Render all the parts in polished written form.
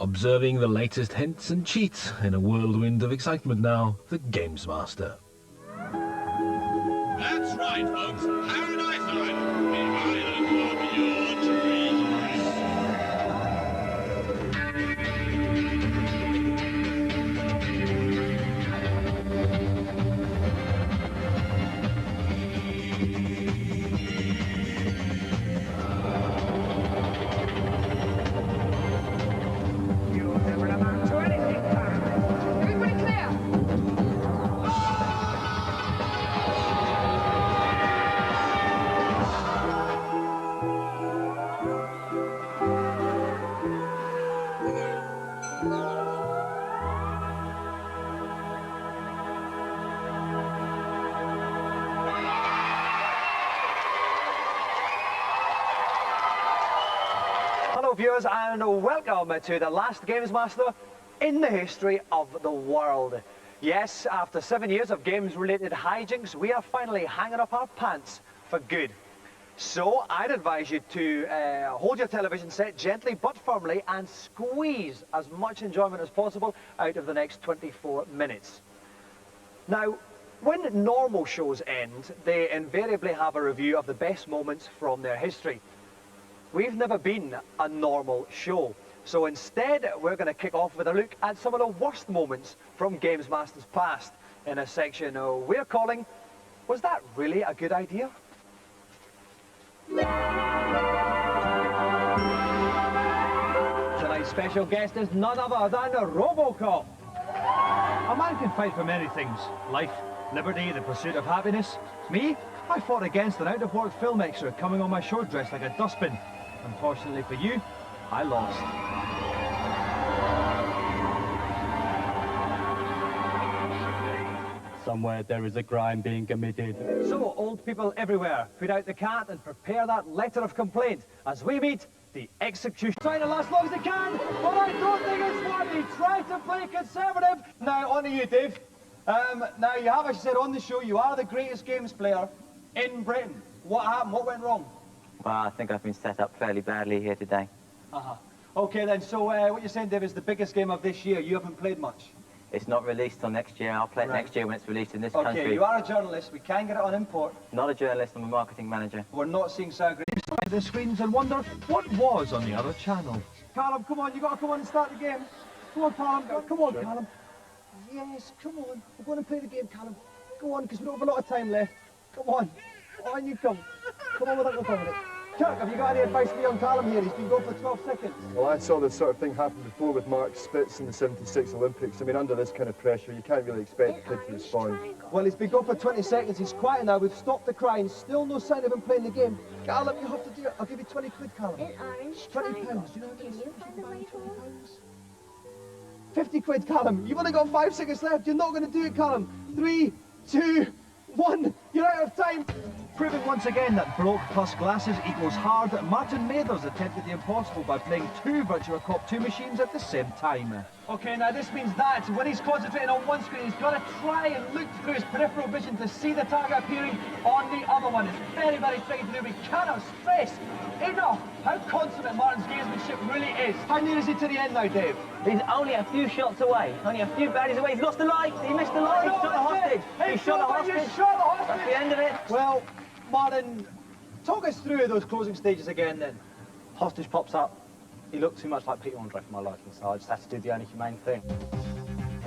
observing the latest hints and cheats in a whirlwind of excitement now, the GamesMaster. That's right, folks. Paradise Island, the island of your dreams. You'll never amount to anything, Karen. Everybody clear! Hello viewers and welcome to the last GamesMaster in the history of the world. Yes, after 7 years of games-related hijinks, we are finally hanging up our pants for good. So I'd advise you to hold your television set gently but firmly and squeeze as much enjoyment as possible out of the next 24 minutes. Now, when normal shows end, they invariably have a review of the best moments from their history. We've never been a normal show, so instead we're going to kick off with a look at some of the worst moments from GamesMaster's past in a section we're calling, Was That Really a Good Idea? Tonight's special guest is none other than Robocop. A man can fight for many things. Life, liberty, the pursuit of happiness. Me? I fought against an out-of-work film extra coming on my show dressed like a dustbin. Unfortunately for you, I lost. Somewhere there is a crime being committed. So, old people everywhere, put out the cat and prepare that letter of complaint as we meet the execution. Trying to last as long as they can, but I don't think it's funny. Try to play conservative. Now, on to you, Dave. Now, you have, as you said on the show, you are the greatest games player in Britain. What happened? What went wrong? Well, I think I've been set up fairly badly here today. Okay then, so what you're saying, Dave, is the biggest game of this year. You haven't played much. It's not released till next year. I'll play it next year when it's released in this Okay, country. you are a journalist. We can get it on import. Not a journalist, I'm a marketing manager. We're not seeing Sagra. The screens and wonder what was on the other channel. Callum, come on, you got to come on and start the game. Come on, Callum, come on, Callum. Yes, come on. We're going to play the game, Callum. Go on, because we don't have a lot of time left. Come on. On you come. Come on with that, no Kirk, have you got any advice for young Callum here? He's been going for 12 seconds. Well, I saw this sort of thing happen before with Mark Spitz in the '76 Olympics. I mean, under this kind of pressure, you can't really expect the kid to respond. Well, he's been going for 20 seconds. He's quiet now. We've stopped the crying. Still no sign of him playing the game. Callum, you have to do it. I'll give you 20 quid, Callum. An orange 20 triangle. pounds. You know what Can you find the way home? 50 quid, Callum. You've only got 5 seconds left. You're not going to do it, Callum. 3, 2, 1. You're out of time. Proving once again that bloke plus glasses equals hard, Martin Mathers attempted the impossible by playing 2 Virtua Cop 2 machines at the same time. Okay, now this means that when he's concentrating on one screen, he's got to try and look through his peripheral vision to see the target appearing on the other one. It's very, very tricky to do. We cannot stress enough how consummate Martin's gamesmanship really is. How near is he to the end now, Dave? He's only a few shots away, only a few baddies away. He's lost the light, he missed the light, he shot the hostage. He shot the hostage. That's the end of it. Well, Martin, talk us through those closing stages again then. Hostage pops up. He looked too much like Peter Andre for my liking, so I just had to do the only humane thing.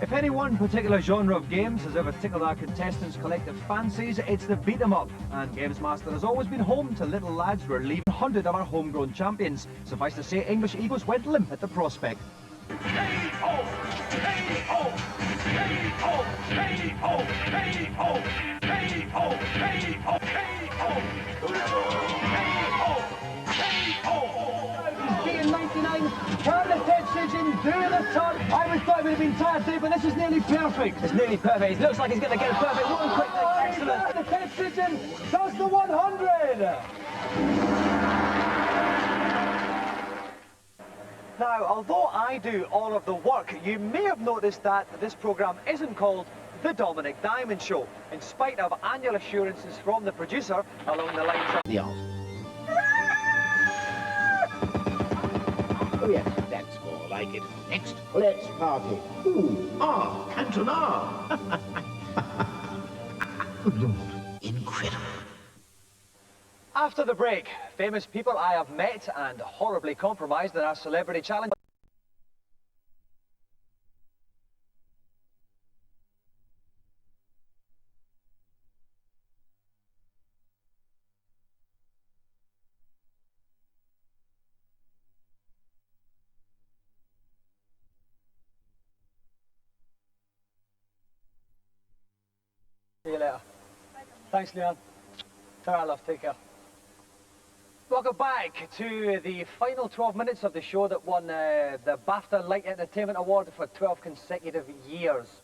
If any one particular genre of games has ever tickled our contestants' collective fancies, it's the beat 'em up. And GamesMaster has always been home to little lads relieving 100 of our homegrown champions. Suffice to say, English Eagles went limp at the prospect. Beating 99, turn the head switching, do the turn. I always thought it would have been tired, Dave, but this is nearly perfect. It's nearly perfect. It looks like he's going to get a perfect one quick. Excellent. The head switching does the 100. Now, although I do all of the work, you may have noticed that this programme isn't called The Dominic Diamond Show, in spite of annual assurances from the producer along the lines of... The art. Oh yes, that's all. like it. Next, let's party. Ooh, Cantona. Good Lord, incredible. After the break, famous people I have met and horribly compromised in our celebrity challenge. See you later. Thanks, Leon. Ta-ra, love. Take care. Welcome back to the final 12 minutes of the show that won the BAFTA Light Entertainment Award for 12 consecutive years.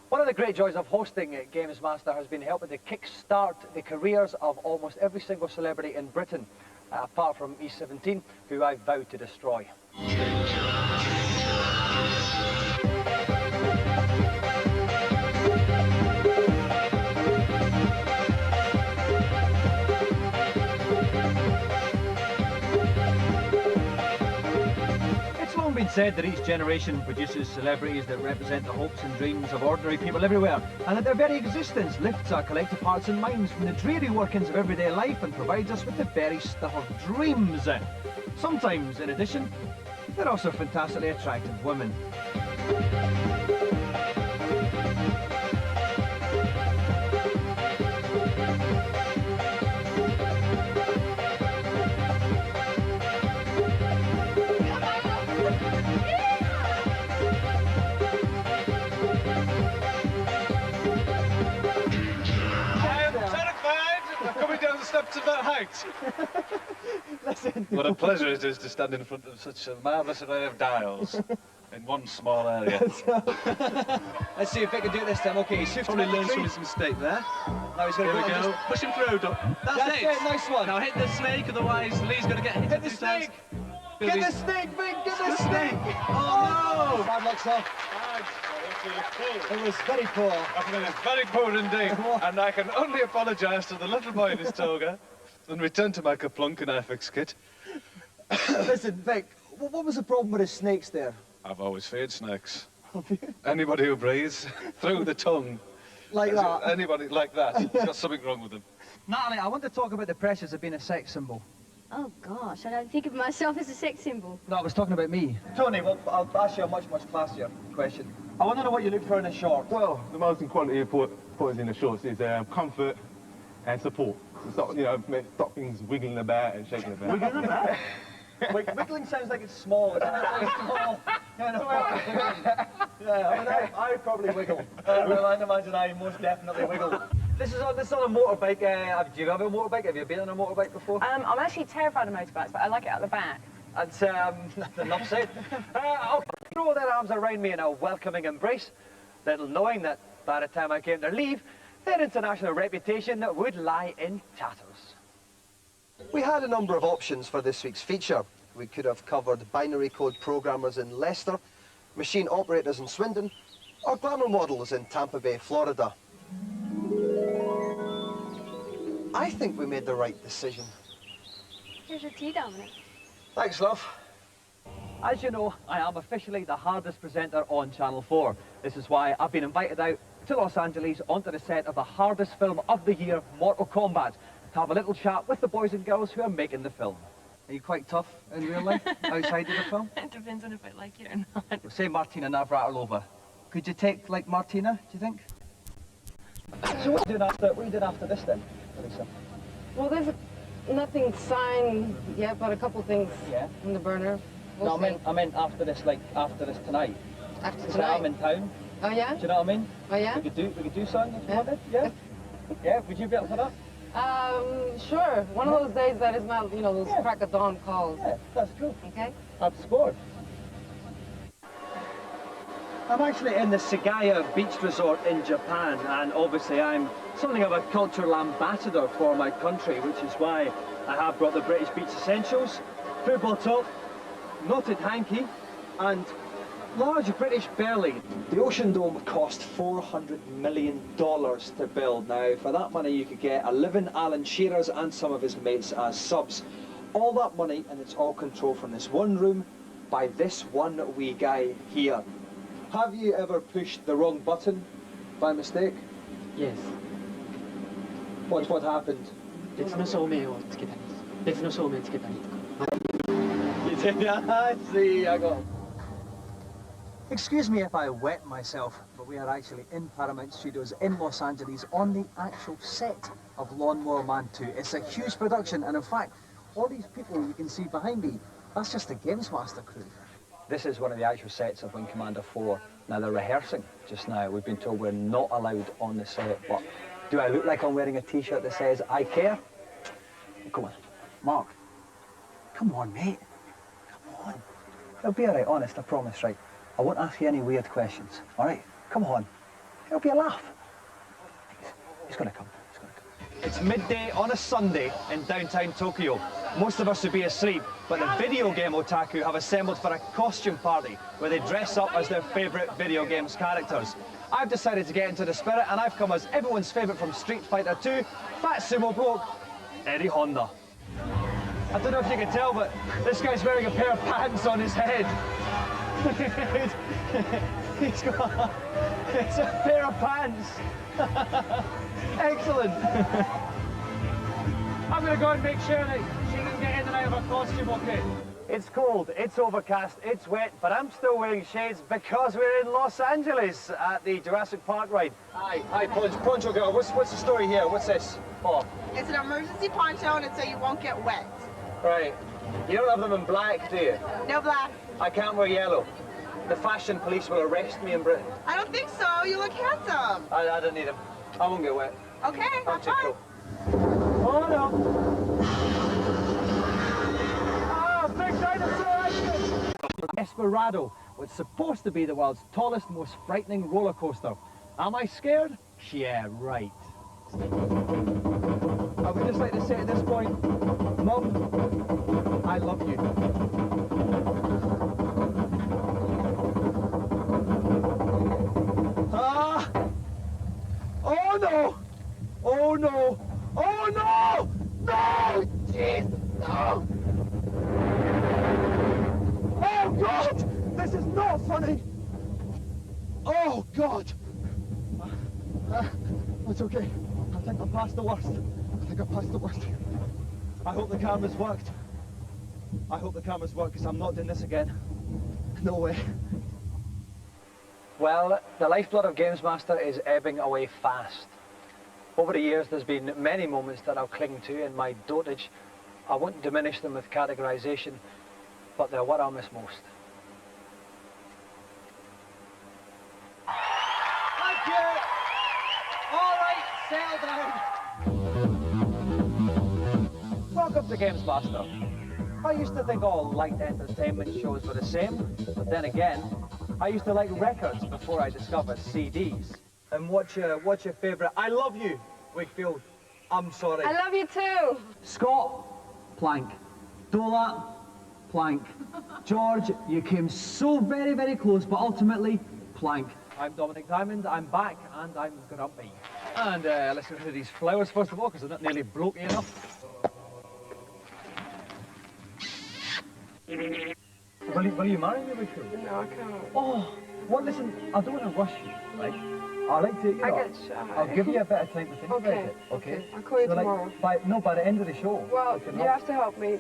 One of the great joys of hosting GamesMaster has been helping to kick-start the careers of almost every single celebrity in Britain, apart from E17, who I vowed to destroy. Been said that each generation produces celebrities that represent the hopes and dreams of ordinary people everywhere, and that their very existence lifts our collective hearts and minds from the dreary workings of everyday life and provides us with the very stuff of dreams. Sometimes, in addition, they're also fantastically attractive women. Steps of that height. Listen. What a pleasure it is to stand in front of such a marvellous array of dials in one small area. Let's see if Vic can do it this time. Okay, shift Probably to learns from his mistake there. Now he's going to go. Push him through. That's it. Nice one. Now hit the snake, otherwise Lee's going to get hit. Hit the snake. Get the snake, Vic. Get the snake. Oh no! Bad luck, sir. It was very poor. It was very poor indeed, and I can only apologise to the little boy in his toga and return to my Kaplunk and FX kit. Listen, Vic, what was the problem with the snakes there? I've always feared snakes. Anybody who breathes through the tongue. Like that? Anybody like that. There's got something wrong with them. Natalie, I want to talk about the pressures of being a sex symbol. Oh gosh, I don't think of myself as a sex symbol. No, I was talking about me. Tony, well, I'll ask you a much classier question. I want to know what you look for in a short. Well, the most important importance in the shorts is comfort and support. So, you know, stop things wiggling about and shaking about. Wiggling about? Wiggling sounds like it's small. It's very small. Yeah, I mean, I probably wiggle. I imagine I most definitely wiggle. This is on a motorbike. Do you have a motorbike? Have you been on a motorbike before? I'm actually terrified of motorbikes, but I like it at the back. That's enough said. Okay, throw their arms around me in a welcoming embrace, little knowing that by the time I came to leave, their international reputation would lie in tatters. We had a number of options for this week's feature. We could have covered binary code programmers in Leicester, machine operators in Swindon, or glamour models in Tampa Bay, Florida. I think we made the right decision. Here's your tea, Dominic. Thanks, love. As you know, I am officially the hardest presenter on Channel 4. This is why I've been invited out to Los Angeles onto the set of the hardest film of the year, Mortal Kombat, to have a little chat with the boys and girls who are making the film. Are you quite tough in real life, outside of the film? It depends on if I like it or not. Well, say Martina Navratilova. Could you take, like, Martina, do you think? So what are you doing after this, then, Lisa? Well, there's nothing signed yet, but a couple things in the burner. We'll see. I meant after this, like, after this tonight. After So tonight? I'm in town. Oh, yeah? Do you know what I mean? Oh, yeah? We could do something if you wanted, yeah? Yeah, would you be up for that? Sure. One of those days that is not, you know, those crack of dawn calls. Yeah, that's true. Okay? I've scored. I'm actually in the Sagaya Beach Resort in Japan, and obviously I'm something of a cultural ambassador for my country, which is why I have brought the British Beach Essentials, football top, knotted hanky, and large British belly. The Ocean Dome cost $400 million to build. Now, for that money you could get 11 Alan Shearers and some of his mates as subs. All that money, and it's all controlled from this one room by this one wee guy here. Have you ever pushed the wrong button by mistake? Yes. What happened? 別の照明をつけたり、別の照明つけたりとか。I see, I got. Excuse me if I wet myself, but we are actually in Paramount Studios in Los Angeles on the actual set of Lawnmower Man 2. It's a huge production, and in fact, all these people you can see behind me, that's just the GamesMaster crew. This is one of the actual sets of Wing Commander 4. Now, they're rehearsing just now. We've been told we're not allowed on the set, but do I look like I'm wearing a T-shirt that says, I care? Come on. Mark. Come on, mate. Come on. It'll be all right, honest, I promise, right? I won't ask you any weird questions, all right? Come on. It'll be a laugh. He's gonna come. He's gonna come. It's midday on a Sunday in downtown Tokyo. Most of us would be asleep, but the video game otaku have assembled for a costume party where they dress up as their favourite video games characters. I've decided to get into the spirit, and I've come as everyone's favourite from Street Fighter 2, Fat Sumo Bloke, Eddie Honda. I don't know if you can tell, but this guy's wearing a pair of pants on his head. He's got... It's a pair of pants. Excellent. I'm going to go and make sure that she can get in and out of her costume, okay? It's cold, it's overcast, it's wet, but I'm still wearing shades because we're in Los Angeles at the Jurassic Park ride. Hi, Poncho Girl, what's the story here? What's this? Oh. It's an emergency poncho and it's so you won't get wet. Right. You don't have them in black, do you? No black. I can't wear yellow. The fashion police will arrest me in Britain. I don't think so. You look handsome. I don't need them. I won't get wet. Okay, I'm have too fun. cool. Oh no! Ah, big dinosaur action! Esperado was supposed to be the world's tallest, most frightening roller coaster. Am I scared? Yeah, right. I would just like to say at this point, Mum, I love you. Ah! Oh no! Oh no! Oh no! No! Jeez! No! Oh God! This is not funny! Oh God! It's okay. I think I'm past the worst. I hope the cameras worked. I hope the cameras work, because I'm not doing this again. No way. Well, the lifeblood of GamesMaster is ebbing away fast. Over the years, there's been many moments that I'll cling to in my dotage. I won't diminish them with categorization, but they're what I'll miss most. Thank you! All right, settle down. Welcome to GamesMaster. I used to think all light entertainment shows were the same, but then again, I used to like records before I discovered CDs. And what's your favourite? I love you, Wakefield. I'm sorry. I love you too. Scott, plank. Dola, plank. George, you came so very, very close, but ultimately, plank. I'm Dominic Diamond, I'm back, and I'm grumpy. And let's go through these flowers first of all, because they're not nearly blokey enough. Will you marry me, Wakefield? No, I can't. Oh, well, listen, I don't want to rush you, right? I like to, I get shy. I'll give you a bit of time to think about it, okay? I'll call you tomorrow. By the end of the show. Well, you have to help me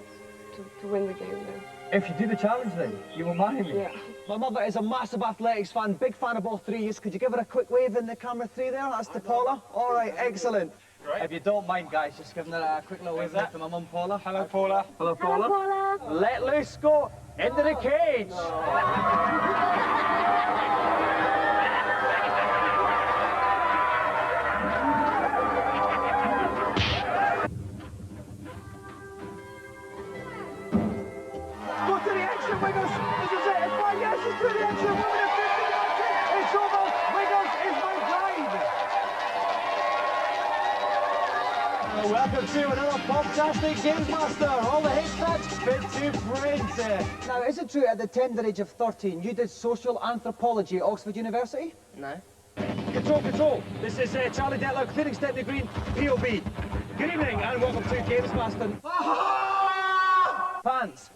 to win the game then. If you do the challenge then, you will marry me. Yeah. My mother is a massive athletics fan, big fan of all threes. Could you give her a quick wave in the camera 3 there? That's to Paula. All right, excellent. Right. If you don't mind, guys, just giving her a quick little wave to my mum, Paula. Hello, Paula. Hello, Paula. Hello, Paula. Let loose, go into the cage. Go to the exit, Wiggles. This is it. It's fine. Yes, it's to the exit. 1 minute 50. That's it. It's over. Wiggles is my bride. Welcome to another fantastic GamesMaster. All the haystacks fit to print. Now, is it true at the tender age of 13 you did social anthropology at Oxford University? No. Control. This is Charlie Detler, clearing Stepney Green, POB. Good evening and welcome to GamesMaster. Pants.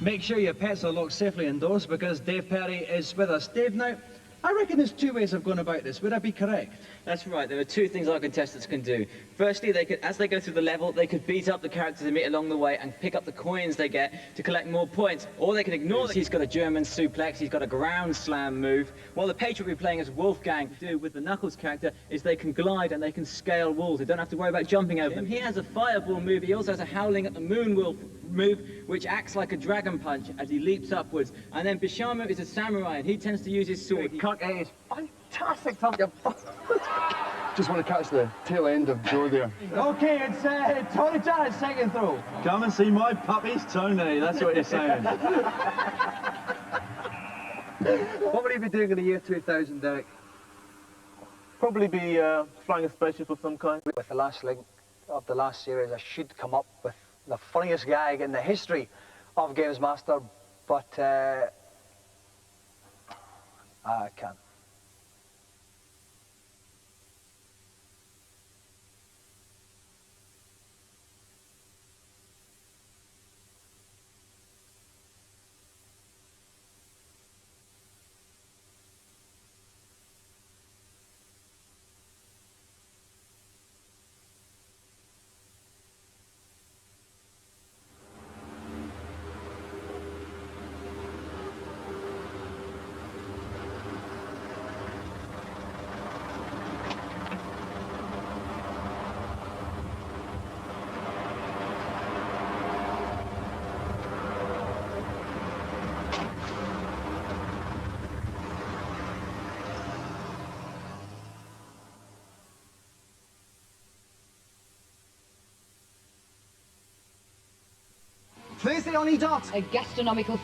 Make sure your pets are locked safely indoors because Dave Perry is with us. Dave, now, I reckon there's two ways of going about this. Would I be correct? That's right. There are two things our contestants can do. Firstly, they could, as they go through the level, they could beat up the characters they meet along the way and pick up the coins they get to collect more points. Or they can ignore that he's got a German suplex, he's got a ground slam move. While the Patriot will be playing as Wolfgang do with the Knuckles character is they can glide and they can scale walls. They don't have to worry about jumping over them. He has a fireball move. He also has a Howling at the Moon wolf move, which acts like a dragon punch as he leaps upwards. And then Bishamu is a samurai, and he tends to use his sword. It is fantastic, Tom. Just want to catch the tail end of Joe there. Okay, it's Tony Jarrett's second throw. Come and see my puppies, Tony. That's what you're saying. What will you be doing in the year 2000, Derek? Probably be flying a spaceship of some kind. With the last link of the last series, I should come up with the funniest gag in the history of GamesMaster, but I can't. Thursday on E! A gastronomical